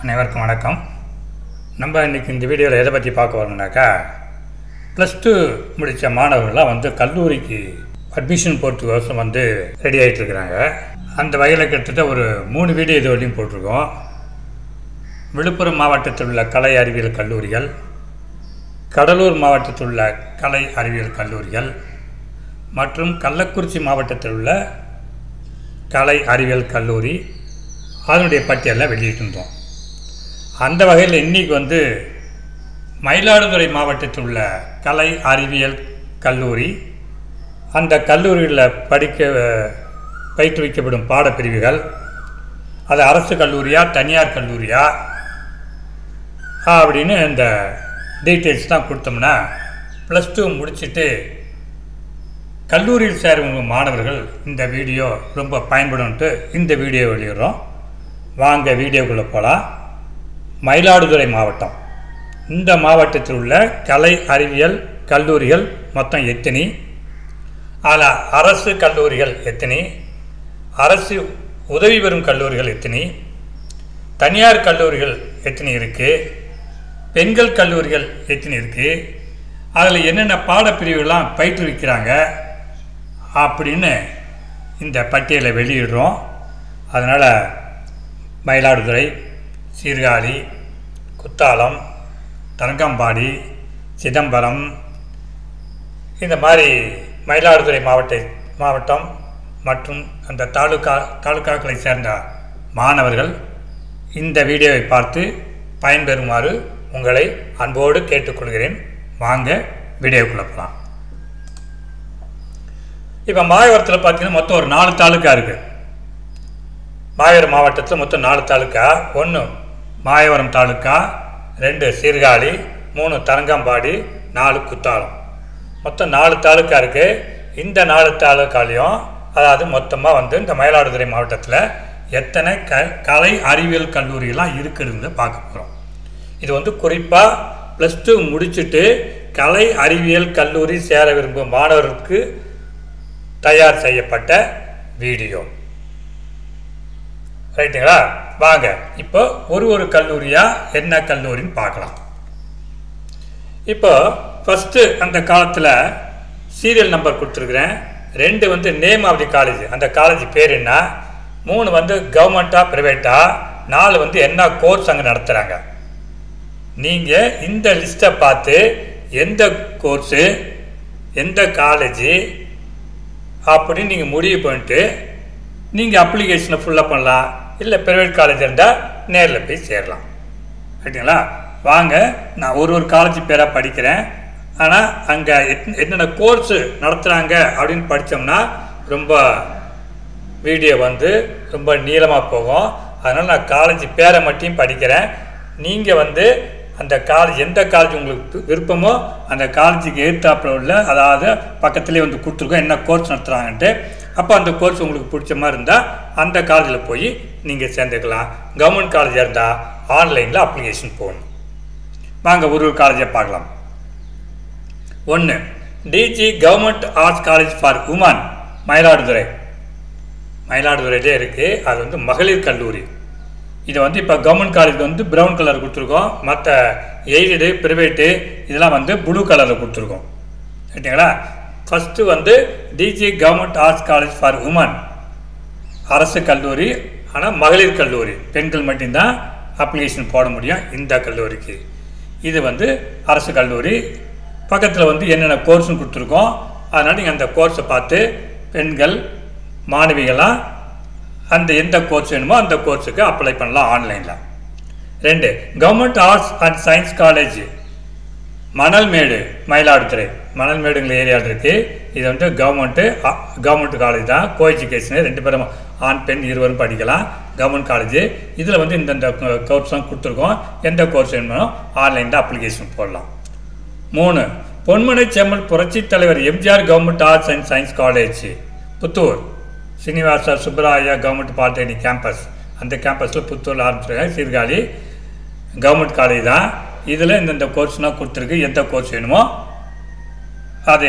அனைவருக்கும் வணக்கம். நம்ம இன்றைக்கி இந்த வீடியோவில் எதை பற்றி பார்க்க வரோம்னாக்கா, +2 முடித்த மாணவர்கள்லாம் கல்லூரிக்கு அட்மிஷன் போகிறதுக்கோசம் ரெடி ஆகிட்டுருக்குறாங்க. அந்த வகையில் கிட்டத்தட்ட ஒரு 3 வீடியோ இது வரையும் போட்டிருக்கோம். விழுப்புரம் மாவட்டத்தில் உள்ள கலை அறிவியல் கல்லூரிகள், கடலூர் மாவட்டத்தில் உள்ள கலை அறிவியல் கல்லூரிகள் மற்றும் கள்ளக்குறிச்சி மாவட்டத்தில் உள்ள கலை அறிவியல் கல்லூரி அதனுடைய பட்டியலில் வெளியிட்டிருந்தோம். அந்த வகையில் இன்றைக்கி மயிலாடுதுறை மாவட்டத்தில் உள்ள கலை அறிவியல் கல்லூரி, அந்த கல்லூரியில் பயிற்றுவிக்கப்படும் பாடப்பிரிவுகள், அது அரசு கல்லூரியா தனியார் கல்லூரியா அப்படின்னு இந்த டீட்டெயில்ஸ் தான் கொடுத்தோம்னா, +2 முடிச்சுட்டு கல்லூரியில் சேரும் மாணவர்கள் இந்த வீடியோ ரொம்ப பயன்படும்ட்டு இந்த வீடியோ வெளியிடுறோம். வாங்க வீடியோக்குள்ளே போகலாம். மயிலாடுதுறை மாவட்டம், இந்த மாவட்டத்தில் உள்ள கலை அறிவியல் கல்லூரிகள் மொத்தம் எத்தனை, அதில் அரசு கல்லூரிகள் எத்தனை, அரசு உதவி பெறும் கல்லூரிகள் எத்தனை, தனியார் கல்லூரிகள் எத்தனை இருக்குது, பெண்கள் கல்லூரிகள் எத்தனை இருக்குது, அதில் என்னென்ன பாடப்பிரிவுகள்லாம் பயிற்றுவிக்கிறாங்க அப்படின்னு இந்த பட்டியலை வெளியிடுறோம். அதனால் மயிலாடுதுறை, சீர்காழி, குத்தாலம், தரங்கம்பாடி, சிதம்பரம், இந்த மாதிரி மயிலாடுதுறை மாவட்டம் மற்றும் அந்த தாலுக்காக்களை சேர்ந்த மாணவர்கள் இந்த வீடியோவை பார்த்து பயன்பெறுமாறு உங்களை அன்போடு கேட்டுக்கொள்கிறேன். வாங்க வீடியோக்குள்ளே போகலாம். இப்போ மாயவரத்தில் பார்த்தீங்கன்னா மொத்தம் ஒரு 4 தாலுக்கா இருக்குது. மாயவரம் மாவட்டத்தில் மொத்தம் 4 தாலுக்கா. 1 மாயவரம் தாலுக்கா, 2 சீர்காழி, 3 தரங்கம்பாடி, 4 குத்தாலம், மொத்தம் 4 தாலுக்கா இருக்குது. இந்த 4 தாலுக்காலையும் அதாவது மொத்தமாக இந்த மயிலாடுதுறை மாவட்டத்தில் எத்தனை கலை அறிவியல் கல்லூரியெல்லாம் இருக்குதுன்னு பார்க்க போகிறோம். இது குறிப்பாக +2 முடிச்சுட்டு கலை அறிவியல் கல்லூரி சேர விரும்பும் மாணவர்களுக்கு தயார் செய்யப்பட்ட வீடியோ. ரைட்டுங்களா? வாங்க இப்போ ஒரு கல்லூரியாக என்ன கல்லூரின்னு பார்க்கலாம். இப்போ ஃபஸ்ட்டு அந்த காலத்தில் சீரியல் நம்பர் கொடுத்துருக்குறேன். 2 நேம் ஆஃப் தி காலேஜ், அந்த காலேஜ் பேர் என்ன, 3 கவர்மெண்ட்டா ப்ரைவேட்டா, 4 என்ன கோர்ஸ் அங்கே நடத்துகிறாங்க. நீங்கள் இந்த லிஸ்ட்டை பார்த்து எந்த கோர்ஸு எந்த காலேஜு அப்படின்னு நீங்கள் முடிவு பண்ணிட்டு நீங்கள் அப்ளிகேஷனை ஃபுல்லப் பண்ணலாம். இல்லை ப்ரைவேட் காலேஜ் இருந்தால் நேரில் போய் சேரலாம். ரைட்டுங்களா? வாங்க நான் ஒரு காலேஜ் பேராக படிக்கிறேன். ஆனால் அங்கே என்னென்ன கோர்ஸு நடத்துகிறாங்க அப்படின்னு படித்தோம்னா ரொம்ப வீடியோ ரொம்ப நீளமாக போகும். அதனால் நான் காலேஜ் பேரை மட்டும் படிக்கிறேன். நீங்கள் அந்த காலேஜ் எந்த காலேஜ் உங்களுக்கு விருப்பமோ அந்த காலேஜுக்கு எதிர்த்தாப்பில் உள்ள, அதாவது பக்கத்துலேயே கொடுத்துருக்கோம் என்ன கோர்ஸ் நடத்துகிறாங்கன்ட்டு. அப்போ அந்த கோர்ஸ் உங்களுக்கு பிடிச்ச மாதிரி இருந்தால் அந்த காலேஜில் போய் நீங்கள் சேர்ந்துக்கலாம். கவர்மெண்ட் காலேஜாக இருந்தால் ஆன்லைனில் அப்ளிகேஷன் போகணும். வாங்க ஒரு காலேஜை பார்க்கலாம். 1 DG government arts college for women, Mayiladuthurai. மயிலாடுதுறையிலே இருக்குது. அது மகளிர் கல்லூரி. இதை இப்போ கவர்மெண்ட் காலேஜ் ப்ரௌன் கலர் கொடுத்துருக்கோம். மற்ற எய்டடு ப்ரைவேட்டு இதெல்லாம் ப்ளூ கலரில் கொடுத்துருக்கோம். ரைட்டுங்களா? First DG government arts college for women, அரசு கல்லூரி. ஆனால் மகளிர் கல்லூரி, பெண்கள் மட்டும்தான் அப்ளிகேஷன் போட முடியும் இந்த கல்லூரிக்கு. இது அரசு கல்லூரி. பக்கத்தில் என்னென்ன கோர்ஸ்னு கொடுத்துருக்கோம். அதனால் நீங்கள் அந்த கோர்ஸை பார்த்து பெண்கள் மாணவிகளாம் அந்த எந்த கோர்ஸ் வேணுமோ அந்த கோர்ஸுக்கு அப்ளை பண்ணலாம் ஆன்லைனில். 2 government arts and science college Manalmedu, Mayiladuthurai. மணல்மேடுங்கிற ஏரியாவில் இருக்குது. இது கவர்மெண்ட் காலேஜ் தான். கோ எஜுகேஷனு, 2 பேரும் ஆண் பெண் இருவரும் படிக்கலாம். Government college. இதில் இந்த கோர்ஸ்லாம் கொடுத்துருக்கோம். எந்த கோர்ஸ் வேணுமோ ஆன்லைனில் அப்ளிகேஷன் போடலாம். 3 பொன்மனை Chemmal Puratchi Thalaivar MGR government arts and science college, Puthur. Srinivasa Subbaraya government polytechnic campus, அந்த கேம்பஸில் புத்தூரில் ஆரம்பிச்சிருக்காங்க. சீர்காழி கவர்மெண்ட் காலேஜ் தான். இதில் இந்த கோர்ஸ்னால் கொடுத்துருக்கு. எந்த கோர்ஸ் வேணுமோ அது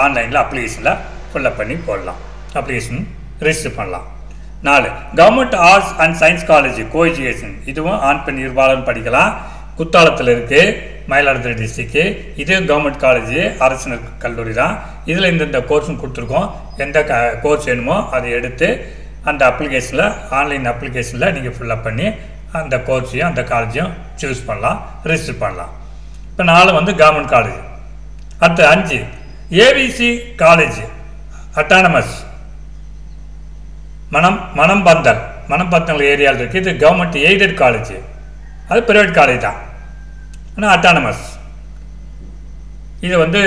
ஆன்லைனில் அப்ளிகேஷனில் ஃபில்லப் பண்ணி போடலாம். அப்ளிகேஷன் ரிஜிஸ்டர் பண்ணலாம். 4 government arts and science college co education, இதுவும் ஆண் பெண் இருபாலரும் படிக்கலாம். குத்தாலத்தில் இருக்குது, மயிலாடுதுறை டிஸ்ட்ரிக்கு. இதுவும் கவர்மெண்ட் காலேஜ், அரசு கல்லூரி தான். இதில் இந்த கோர்ஸும் கொடுத்துருக்கோம். எந்த கோர்ஸ் வேணுமோ அதை எடுத்து அந்த அப்ளிகேஷனில், ஆன்லைன் அப்ளிகேஷனில் நீங்கள் ஃபில்லப் பண்ணி அந்த கோர்ஸையும் அந்த காலேஜையும் சூஸ் பண்ணலாம், ரிஜிஸ்டர் பண்ணலாம். இப்போ 4 வந்து கவர்மெண்ட் காலேஜ். அடுத்து 5 ஏவிசி காலேஜ் அட்டானமஸ் மணம்பந்தல் ஏரியாவில் இருக்குது. இது கவர்மெண்ட் எய்டட் காலேஜ், அது ப்ரைவேட் காலேஜ் தான், ஆனால் அட்டானமஸ். இது வந்து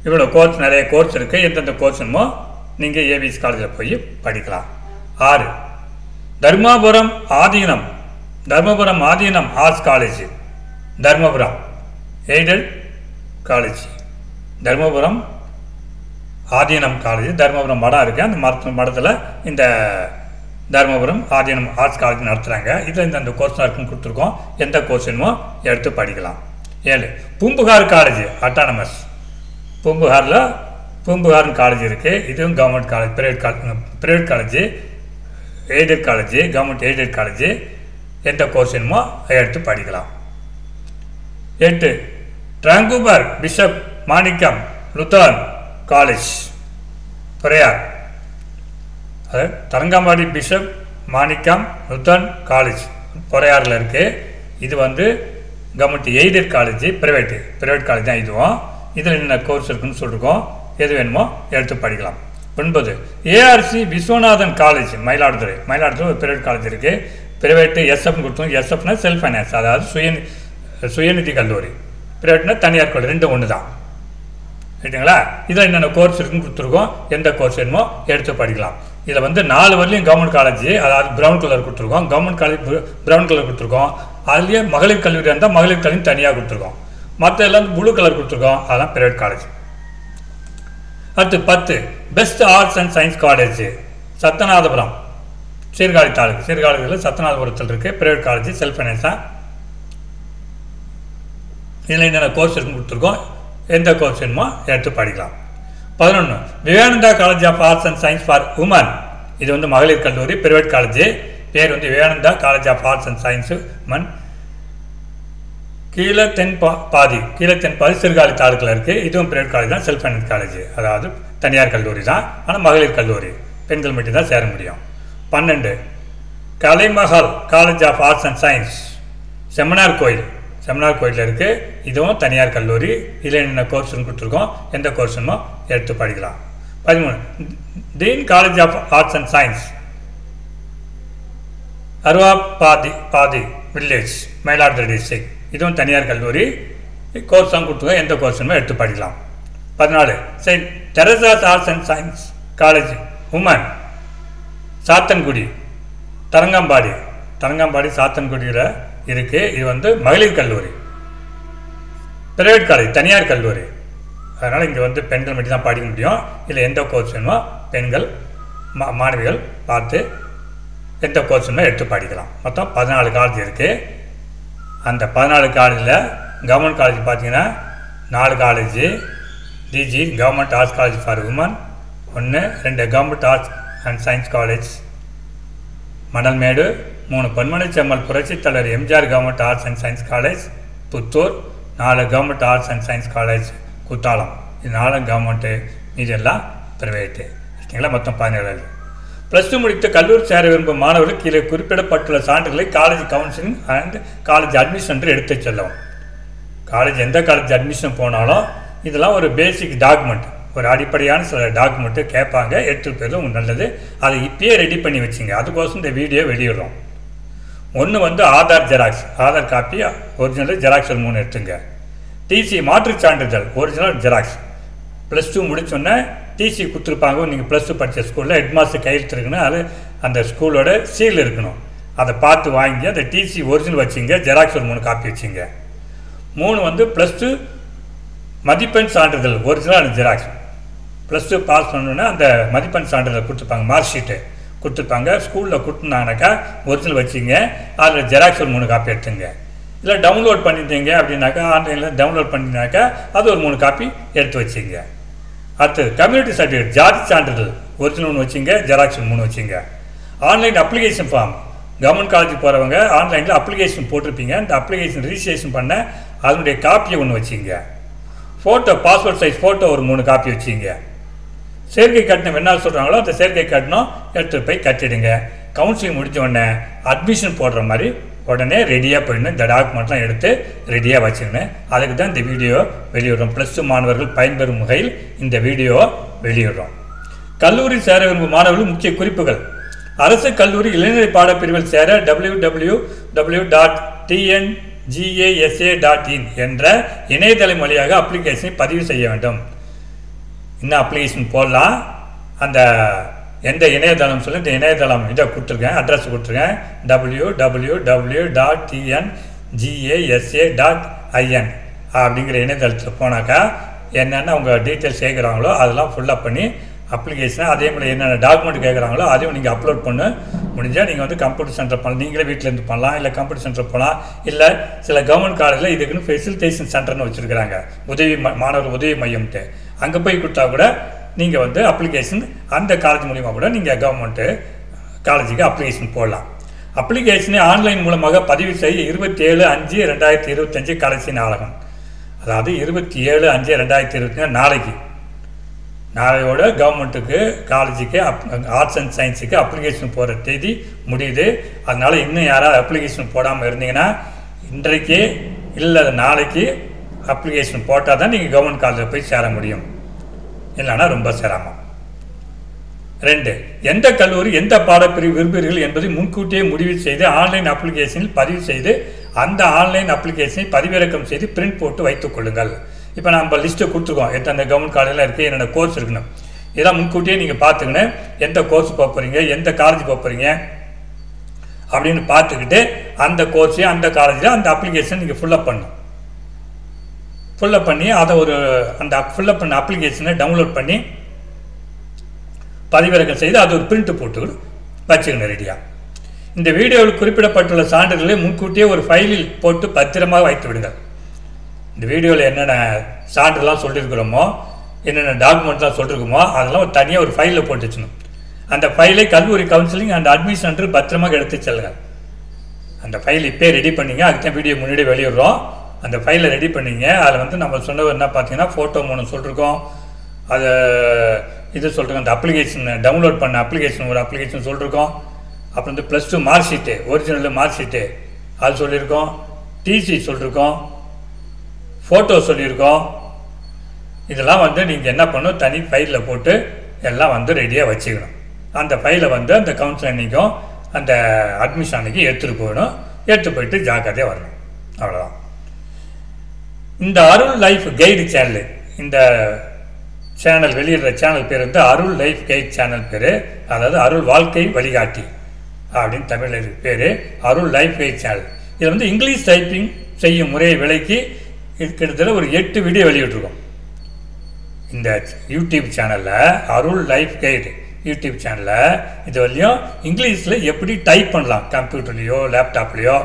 இவ்வளோ கோர்ஸ், நிறைய கோர்ஸ் இருக்குது. எந்தெந்த கோர்ஸ் வேணுமோ நீங்கள் ஏவிசி காலேஜில் போய் படிக்கலாம். 6 Dharmapuram Adheenam arts college, Dharmapuram aided college, Dharmapuram Adheenam college. Dharmapuram மடம் இருக்குது, அந்த மடத்தில் இந்த தர்மபுரம் ஆதீனம் ஆர்ட்ஸ் காலேஜ் நடத்துகிறாங்க. இதில் இந்த கோர்ஸ் இருக்குன்னு கொடுத்துருக்கோம். எந்த கோர்ஸ் வேணுமோ எடுத்து படிக்கலாம். 7 பூம்புகார் காலேஜ் அட்டானமஸ், பூம்புகார்னு காலேஜ் இருக்குது. இதுவும் government college, private college, aided college, government aided college. எந்த கோர்ஸ் வேணுமோ எடுத்து படிக்கலாம். 8 ட்ராங்குபர் பிஷப் மாணிக்கம் லுத்தரன் காலேஜ் பொறையார், அது தரங்கம்பாடி பிஷப் மாணிக்கம் லுத்தரன் காலேஜ் பொறையாரில் இருக்குது. இது வந்து government aided college, private college தான் இதுவும். இதில் என்ன கோர்ஸ் இருக்குன்னு சொல்லியிருக்கோம். எது வேணுமோ எடுத்து படிக்கலாம். 9 ஏஆர்சி விஸ்வநாதன் காலேஜ் மயிலாடுதுறை ஒரு ப்ரைவேட் காலேஜ் இருக்குது. ப்ரைவேட்டு எஸ்எஃப்னு கொடுத்தோம். எஸ்எஃப்னா செல்ஃப் ஃபைனான்ஸ், அதாவது சுயநிதி கல்லூரி. ப்ரைவேட்னா தனியார் கல்லூரி, 2 ஒன்று தான். ரைட்டுங்களா? இதில் என்னென்ன கோர்ஸ் இருக்குன்னு கொடுத்துருக்கோம். எந்த கோர்ஸ் வேணுமோ எடுத்து படிக்கலாம். இதில் வந்து 4 வரலையும் கவர்மெண்ட் காலேஜ், அதாவது ப்ரௌன் கலர் கொடுத்துருக்கோம். கவர்மெண்ட் காலேஜ் ப்ரௌன் கலர் கொடுத்துருக்கோம். அதுலேயே மகளிர் கல்லூரி இருந்தால் மகளிர் கல்லூரி தனியாக கொடுத்துருக்கோம். மற்ற எல்லாம் ப்ளூ கலர் கொடுத்துருக்கோம். அதெல்லாம் ப்ரைவேட் காலேஜ். அடுத்து 10 best arts and science college Sattanathapuram, Sirkazhi taluk, சீர்காழியில் சத்தநாதபுரத்தில் இருக்குது. ப்ரைவேட் காலேஜ், செல்ஃப் ஃபைனான்ஸ் தான். இதில் என்னென்ன கோர்ஸ் இருக்குன்னு கொடுத்துருக்கோம். எந்த கோர்ஸ் வேணுமோ எடுத்து படிக்கலாம். 11 Vivekananda college of arts and science for women, இது வந்து மகளிர் கல்லூரி, ப்ரைவேட் காலேஜ். பேர் வந்து Vivekananda college of arts and science women. கீழே தென்பாதி சீர்காழி தாலுக்கில் இருக்குது. இதுவும் ப்ரைவேட் காலேஜ் தான், செல்ஃப் ஃபைனான்ஸ் காலேஜ், அதாவது தனியார் கல்லூரி தான், ஆனால் மகளிர் கல்லூரி, பெண்கள் மட்டும் தான் சேர முடியும். 12 Kalaimahal college of arts and science Sembanar கோயிலில் இருக்குது. இதுவும் தனியார் கல்லூரி. இதில் என்ன கோர்ஸ்னு கொடுத்துருக்கோம். எந்த கோர்ஸ்னுமோ எடுத்து படிக்கலாம். 13 dean college of arts and science Aruvapadi village, Mayiladuthurai district. இதுவும் தனியார் கல்லூரி. கோர்ஸ் தான் கொடுத்துருக்கோம். எந்த கோர்ஸ்னுமோ எடுத்து படிக்கலாம். 14 saint Teresa's arts and science college women Sathankudi, Tharangambadi சாத்தன்குடியில் இருக்குது. இது வந்து மகளிர் கல்லூரி, ப்ரைவேட் காலேஜ், தனியார் கல்லூரி. அதனால் இங்கே வந்து பெண்கள் மட்டும் தான் படிக்க முடியும். இதில் எந்த கோர்ஸ் வேணுமோ பெண்கள் மாணவிகள் பார்த்து எந்த கோர்ஸ் வேணுமோ எடுத்து படிக்கலாம். மொத்தம் 14 காலேஜ் இருக்குது. அந்த 14 காலேஜில் கவர்மெண்ட் காலேஜ் பார்த்தீங்கன்னா 4 college. DG government arts college for women 1, 2 government arts and science college Manalmedu, 3 பொன்மனை செம்மல் புரட்சித் தலைவர் MGR government arts and science college Puthur, 4 government arts and science college Kuthalam. இது 4 கவர்மெண்ட்டு, இதெல்லாம் ப்ரைவேட்டு. ஓகேங்களா? மொத்தம் 17. +2 முடித்த கல்லூரி சேர விரும்பும் மாணவர்கள் கீழே குறிப்பிடப்பட்டுள்ள சான்றுகளை college counselling and college admission என்று எடுத்து செல்லவும். காலேஜ் எந்த காலேஜ் அட்மிஷன் போனாலும் இதெல்லாம் ஒரு பேசிக் டாக்குமெண்ட், ஒரு அடிப்படையான சில டாக்குமெண்ட்டு கேட்பாங்க. எடுத்துகிட்டு போயிடும், உங்களுக்கு நல்லது. அதை இப்பயே ரெடி பண்ணி வச்சுங்க. அதுக்கோசம் இந்த வீடியோ வெளியிடுறோம். 1 வந்து Aadhaar xerox, Aadhaar copy original, xerox 3 எடுத்துங்க. டிசி மாற்றுச் சான்றிதழ் ஒரிஜினல் ஜெராக்ஸ். +2 முடிச்சோன்னே டிசி கொடுத்துருப்பாங்க. நீங்கள் +2 படித்த ஸ்கூலில் ஹெட்மாஸ்டர் கையெழுத்து இருக்கணும், அது அந்த ஸ்கூலோட சீல் இருக்கணும். அதை பார்த்து வாங்கி அந்த டிசி ஒரிஜினல் வச்சுங்க. ஜெராக்ஸ் 3 காப்பி வச்சுங்க. 3 வந்து +2 மதிப்பெண் சான்றிதழ் ஒரிஜினல் ஜெராக்ஸ். +2 பாஸ் பண்ணணுன்னா அந்த மதிப்பெண் சான்றிதழ் கொடுத்துருப்பாங்க, மார்க் ஷீட்டு கொடுத்துருப்பாங்க. ஸ்கூலில் கொடுத்துனானாக்கா ஒரிஜினல் வச்சுங்க. அதில் ஜெராக்ஸ் 3 காப்பி எடுத்துங்க. இல்லை டவுன்லோட் பண்ணிட்டீங்க அப்படின்னாக்கா, ஆன்லைனில் டவுன்லோட் பண்ணினாக்கா அது ஒரு 3 காப்பி எடுத்து வச்சுங்க. அடுத்து கம்யூனிட்டி சர்டிஃபிகேட், ஜாதி சான்றிதழ் ஒரிஜினல் 1 வச்சுங்க, ஜெராக்ஸ் 3 வச்சுங்க. ஆன்லைன் அப்ளிகேஷன் ஃபார்ம் கவர்மெண்ட் காலேஜுக்கு போகிறவங்க ஆன்லைனில் அப்ளிகேஷன் போட்டிருப்பீங்க. அந்த அப்ளிகேஷன் ரிஜிஸ்ட்ரேஷன் பண்ண அதனுடைய காப்பியை ஒன்று வச்சுங்க. ஃபோட்டோ பாஸ்போர்ட் சைஸ் ஃபோட்டோ ஒரு 3 காப்பி வச்சுங்க. சேர்க்கை கட்டணம் என்ன சொல்கிறாங்களோ அந்த சேர்க்கை கட்டணம் எடுத்துகிட்டு போய் கட்டிடுங்க. கவுன்சிலிங் முடிஞ்ச உடனே அட்மிஷன் போடுற மாதிரி உடனே ரெடியாக போயிடணும். இந்த டாக்குமெண்ட்லாம் எடுத்து ரெடியாக வச்சுக்கணும். அதுக்கு தான் இந்த வீடியோ வெளியிடுறோம். +2 மாணவர்கள் பயன்பெறும் வகையில் இந்த வீடியோவை வெளியிடுறோம். கல்லூரி சேர விரும்பும் மாணவர்கள் முக்கிய குறிப்புகள். அரசு கல்லூரி இளைநிலை பாடப்பிரிவில் சேர www.tngasa.in என்ற இணையதளம் வழியாக அப்ளிகேஷனை பதிவு செய்ய வேண்டும். இன்னும் அப்ளிகேஷன் போடலாம். அந்த எந்த இணையதளம் சொல்லி இந்த இணையதளம் இதை கொடுத்துருக்கேன், அட்ரஸ் கொடுத்துருக்கேன். www.tngasa.in அப்படிங்கிற இணையதளத்தில் போனாக்கா என்னென்ன அவங்க டீட்டெயில்ஸ் கேட்குறாங்களோ அதெல்லாம் ஃபுல்லப் பண்ணி அப்ளிகேஷனை அதே மாதிரி என்னென்ன டாக்குமெண்ட் கேட்குறாங்களோ அதையும் நீங்கள் அப்லோட் பண்ண முடிஞ்சால் நீங்கள் வந்து கம்ப்யூட்டர் சென்டர் பண்ணலாம். நீங்களே வீட்டிலேருந்து பண்ணலாம், இல்லை கம்ப்யூட்டர் சென்டர் போகலாம். இல்லை சில கவர்மெண்ட் காலேஜில் இதுக்குன்னு ஃபெசிலிட்டேஷன் சென்டர்னு வச்சுருக்கிறாங்க, மாணவர் உதவி மையம்ட்டு. அங்கே போய் கொடுத்தா கூட நீங்கள் வந்து அப்ளிகேஷன் அந்த காலேஜ் மூலிமா கூட நீங்கள் கவர்மெண்ட்டு காலேஜுக்கு அப்ளிகேஷன் போடலாம். அப்ளிகேஷனை ஆன்லைன் மூலமாக பதிவு செய்ய 27/5/2025 கடைசி நாளகம். அதாவது 27/5/2025 நாளையோட கவர்மெண்ட்டுக்கு காலேஜுக்கு ஆர்ட்ஸ் அண்ட் சயின்ஸுக்கு அப்ளிகேஷன் போகிற தேதி முடியுது. அதனால் இன்னும் யாராவது அப்ளிகேஷன் போடாமல் இருந்தீங்கன்னா இன்றைக்கே இல்லை நாளைக்கு அப்ளிகேஷன் போட்டால் தான் நீங்கள் கவர்மெண்ட் காலேஜில் போய் சேர முடியும். இல்லைன்னா ரொம்ப சிரமம். 2. எந்த கல்லூரி எந்த பாடப்பிரிவு விரும்புகிறீர்கள் என்பதை முன்கூட்டியே முடிவு செய்து ஆன்லைன் அப்ளிகேஷனில் பதிவு செய்து அந்த ஆன்லைன் அப்ளிகேஷனை பதிவிறக்கம் செய்து பிரிண்ட் போட்டு வைத்துக் கொள்ளுங்கள். இப்போ நம்ம லிஸ்ட்டு கொடுத்துருக்கோம், எந்தெந்த கவர்மெண்ட் காலேஜில் இருக்குது, என்னென்ன கோர்ஸ் இருக்குன்னு. இதெல்லாம் முன்கூட்டியே நீங்கள் பார்த்துக்கின்னு எந்த கோர்ஸ் போக போகிறீங்க, எந்த காலேஜ் போக போகிறீங்க அப்படின்னு பார்த்துக்கிட்டு அந்த கோர்ஸையும் அந்த காலேஜில் அந்த அப்ளிகேஷன் நீங்கள் ஃபுல்லப் பண்ணணும். ஃபுல்லப் பண்ணி அதை அந்த ஃபுல்லப் பண்ண அப்ளிகேஷனை டவுன்லோட் பண்ணி பதிவிறக்கம் செய்து அது ஒரு பிரிண்ட் போட்டு வச்சுக்கணும் ரெடியாக. இந்த வீடியோவில் குறிப்பிடப்பட்டுள்ள சான்றிதழ்களை முன்கூட்டியே ஒரு ஃபைலில் போட்டு பத்திரமாக வைத்து விடுங்கள். இந்த வீடியோவில் என்னென்ன சான்றுலாம் சொல்லியிருக்கிறோமோ, என்னென்ன டாக்குமெண்ட்லாம் சொல்லியிருக்கோமோ அதெல்லாம் ஒரு தனியாக ஒரு ஃபைலில் போட்டு வச்சுக்கணும். அந்த ஃபைலை கல்லூரி கவுன்சிலிங் அண்ட் அட்மிஷன் சென்டர் பத்திரமாக எடுத்து செல்லுங்கள். அந்த ஃபைல் இப்போ ரெடி பண்ணிங்க, அதுக்கு தான் வீடியோ முன்னாடி வெளியிடுறோம். அந்த ஃபைலை ரெடி பண்ணிங்க. அதில் வந்து நம்ம சொன்னது என்ன பார்த்தீங்கன்னா ஃபோட்டோ 3 சொல்லியிருக்கோம். அதை இது சொல்லிருக்கோம். அந்த அப்ளிகேஷன் டவுன்லோட் பண்ண அப்ளிகேஷன் ஒரு அப்ளிகேஷன் சொல்லியிருக்கோம். அப்புறம் வந்து +2 mark sheet, original mark sheet அது சொல்லியிருக்கோம். டிசி சொல்லியிருக்கோம். ஃபோட்டோ சொல்லியிருக்கோம். இதெல்லாம் வந்து நீங்கள் என்ன பண்ணணும், தனி ஃபைலில் போட்டு எல்லாம் வந்து ரெடியாக வச்சுக்கணும். அந்த ஃபைலை வந்து அந்த கவுன்சில் அன்றைக்கும் அந்த அட்மிஷன் அன்றைக்கி எடுத்துகிட்டு போகணும். எடுத்து போயிட்டு ஜாக்கிரதையாக வரணும். அவ்வளோதான். இந்த அருள் லைஃப் கைடு சேனல், இந்த சேனல் வெளியிடுற சேனல் பேர் வந்து அருள் லைஃப் கைட் சேனல் பேர். அதாவது அருள் வாழ்க்கை வழிகாட்டி அப்படின்னு தமிழில் பேர். அருள் லைஃப் கைட் சேனல். இதில் வந்து இங்கிலீஷ் டைப்பிங் செய்யும் முறையை விலைக்கு கிட்டத்தட்ட ஒரு 8 வீடியோ வெளியிட்ருக்கோம். இந்த யூடியூப் சேனலில் அருள் லைஃப் கைடு யூடியூப் சேனலில் இது வரையும் இங்கிலீஷில் எப்படி டைப் பண்ணலாம், கம்ப்யூட்டர்லேயோ லேப்டாப்லேயோ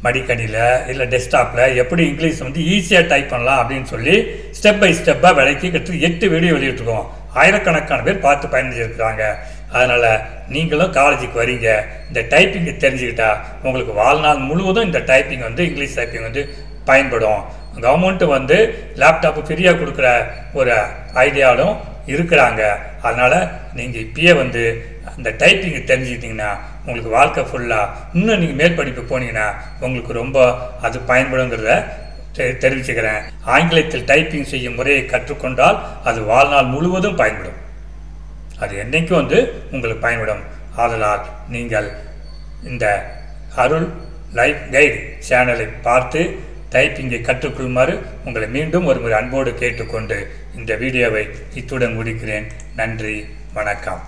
மடிக்கணியில் இல்லை டெஸ்க்டாப்பில் எப்படி இங்கிலீஷ் வந்து ஈஸியாக டைப் பண்ணலாம் அப்படின்னு சொல்லி ஸ்டெப் பை ஸ்டெப்பாக விலைக்கு கிட்டத்தட்ட 8 வீடியோ வெளியிட்ருக்கோம். ஆயிரக்கணக்கான பேர் பார்த்து பயணிச்சிருக்கிறாங்க. அதனால் நீங்களும் காலேஜுக்கு வரீங்க, இந்த டைப்பிங்கை தெரிஞ்சுக்கிட்டா உங்களுக்கு வாழ்நாள் முழுவதும் இந்த டைப்பிங் வந்து இங்கிலீஷ் டைப்பிங் வந்து பயன்படும். கவர்மெண்ட்டு வந்து லேப்டாப்பு ஃப்ரீயாக கொடுக்குற ஒரு ஐடியாலும் இருக்கிறாங்க. அதனால் நீங்கள் இப்பயே வந்து அந்த டைப்பிங்கை தெரிஞ்சுக்கிட்டிங்கன்னா உங்களுக்கு வாழ்க்கை ஃபுல்லாக இன்னும் நீங்கள் மேல் படிப்பு போனீங்கன்னா உங்களுக்கு ரொம்ப அது பயன்படுங்கிறத தெரிவிச்சுக்கிறேன். ஆங்கிலத்தில் டைப்பிங் செய்யும் முறையை கற்றுக்கொண்டால் அது வாழ்நாள் முழுவதும் பயன்படும். அது என்றைக்கும் வந்து உங்களுக்கு பயன்படும். ஆதலால் நீங்கள் இந்த அருள் லைஃப் கைடு சேனலை பார்த்து டைப்பிங்கை கற்றுக்கொள்ளுமாறு உங்களை மீண்டும் ஒரு முறை அன்போடு கேட்டுக்கொண்டு இந்த வீடியோவை இத்துடன் முடிக்கிறேன். நன்றி, வணக்கம்.